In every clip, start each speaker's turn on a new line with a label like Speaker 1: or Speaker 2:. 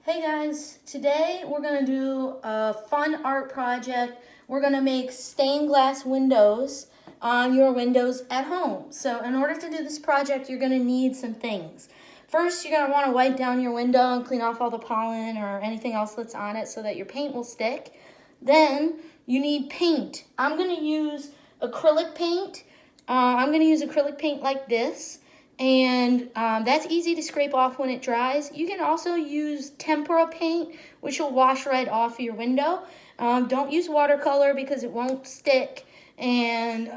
Speaker 1: Hey guys, today we're going to do a fun art project. We're going to make stained glass windows on your windows at home. So in order to do this project, you're going to need some things. First, you're going to want to wipe down your window and clean off all the pollen or anything else that's on it so that your paint will stick. Then you need paint. I'm going to use acrylic paint. I'm going to use acrylic paint like this. And that's easy to scrape off when it dries. You can also use tempera paint, which will wash right off your window. Don't use watercolor because it won't stick. And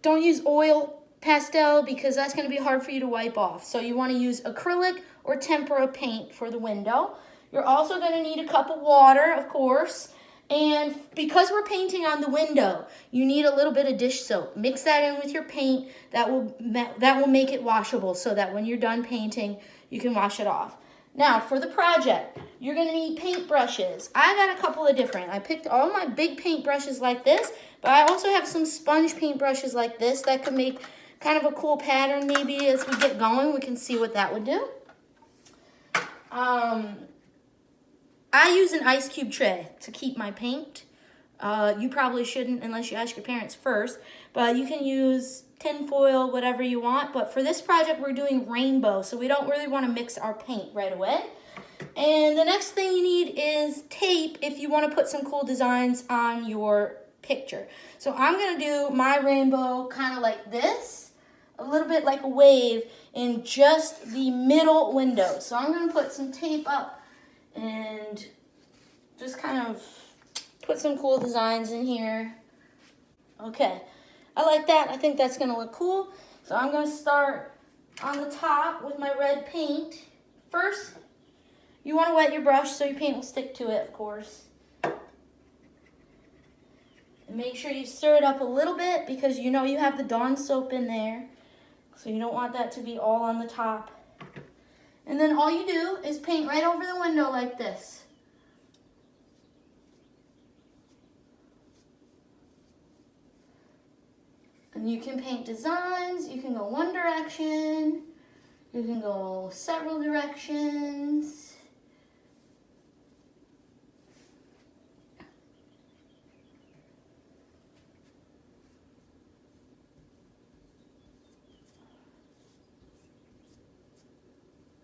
Speaker 1: don't use oil pastel because that's going to be hard for you to wipe off. So you want to use acrylic or tempera paint for the window. You're also going to need a cup of water, of course. And because we're painting on the window, you need a little bit of dish soap. Mix that in with your paint. That will make it washable so that when you're done painting, you can wash it off. Now, for the project, you're going to need paint brushes. I got a couple of different. I picked all my big paint brushes like this, but I also have some sponge paint brushes like this that could make kind of a cool pattern maybe as we get going. We can see what that would do. I use an ice cube tray to keep my paint. You probably shouldn't unless you ask your parents first, but you can use tin foil, whatever you want. But for this project, we're doing rainbow, so we don't really want to mix our paint right away. And the next thing you need is tape if you want to put some cool designs on your picture. So I'm going to do my rainbow kind of like this, a little bit like a wave in just the middle window. So I'm going to put some tape up and just kind of put some cool designs in here. Okay, I like that. I think that's gonna look cool. So I'm gonna start on the top with my red paint. First, you wanna wet your brush so your paint will stick to it, of course. And make sure you stir it up a little bit because you know you have the Dawn soap in there. So you don't want that to be all on the top. And then all you do is paint right over the window like this. And you can paint designs, you can go one direction, you can go several directions.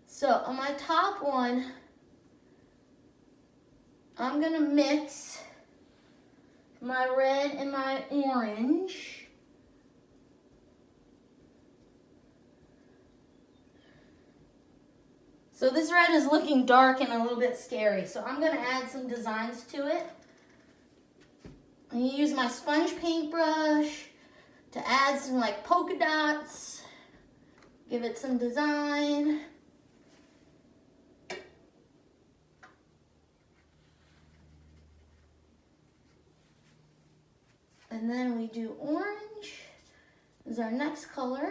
Speaker 1: So on my top one, I'm gonna mix my red and my orange. So this red is looking dark and a little bit scary. So I'm gonna add some designs to it. I'm gonna use my sponge paintbrush to add some like polka dots, give it some design. And then we do orange is our next color.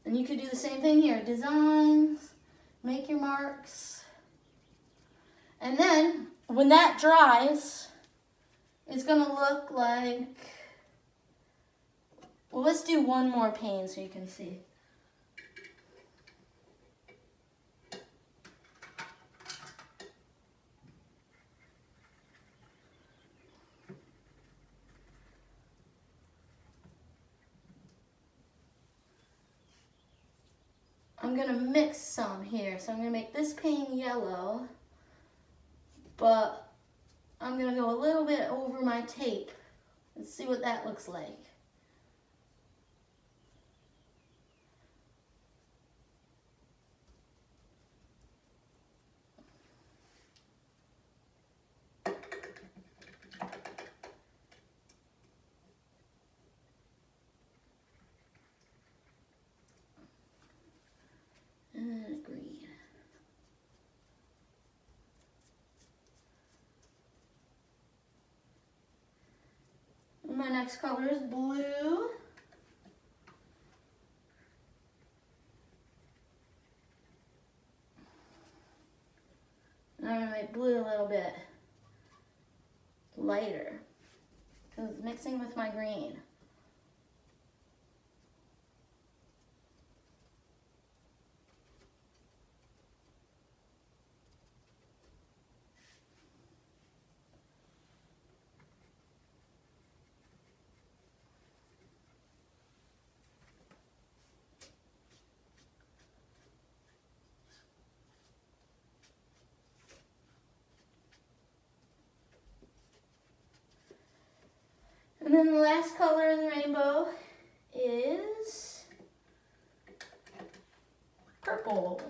Speaker 1: And you could do the same thing here, designs, make your marks. And then when that dries, it's gonna look like, well, let's do one more pane so you can see. I'm gonna mix some here. So I'm gonna make this pane yellow, but I'm gonna go a little bit over my tape and see what that looks like. And then a green. And my next color is blue. And I'm gonna make blue a little bit. lighter because it's mixing with my green. And then the last color in the rainbow is purple.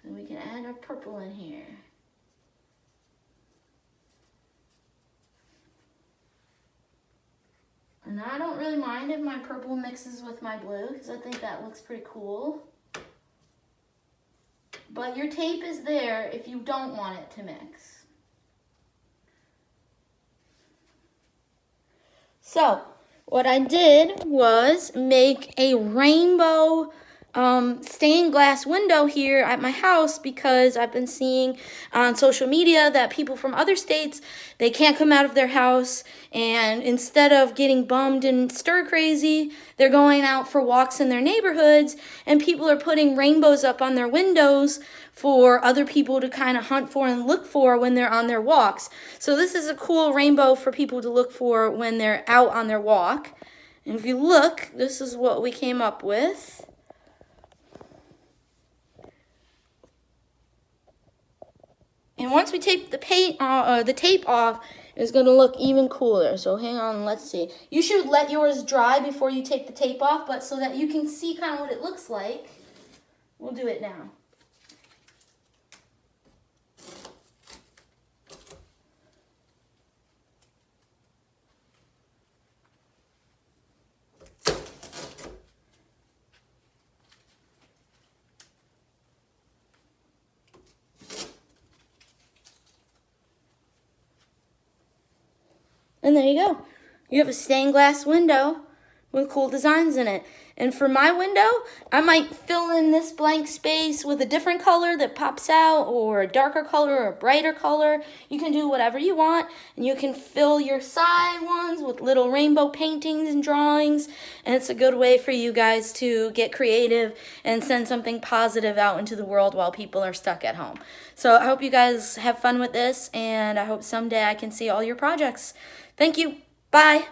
Speaker 1: And we can add our purple in here. And I don't really mind if my purple mixes with my blue because I think that looks pretty cool. But your tape is there if you don't want it to mix. So, what I did was make a rainbow stained glass window here at my house because I've been seeing on social media that people from other states, they can't come out of their house, and instead of getting bummed and stir crazy, they're going out for walks in their neighborhoods, and people are putting rainbows up on their windows for other people to kind of hunt for and look for when they're on their walks. So this is a cool rainbow for people to look for when they're out on their walk. And if you look, this is what we came up with. And once we take the tape off, it's going to look even cooler. So hang on, let's see. You should let yours dry before you take the tape off, but so that you can see kind of what it looks like, we'll do it now. And there you go. You have a stained glass window with cool designs in it. And for my window, I might fill in this blank space with a different color that pops out, or a darker color or a brighter color. You can do whatever you want, and you can fill your side ones with little rainbow paintings and drawings. And it's a good way for you guys to get creative and send something positive out into the world while people are stuck at home. So I hope you guys have fun with this, and I hope someday I can see all your projects. Thank you. Bye.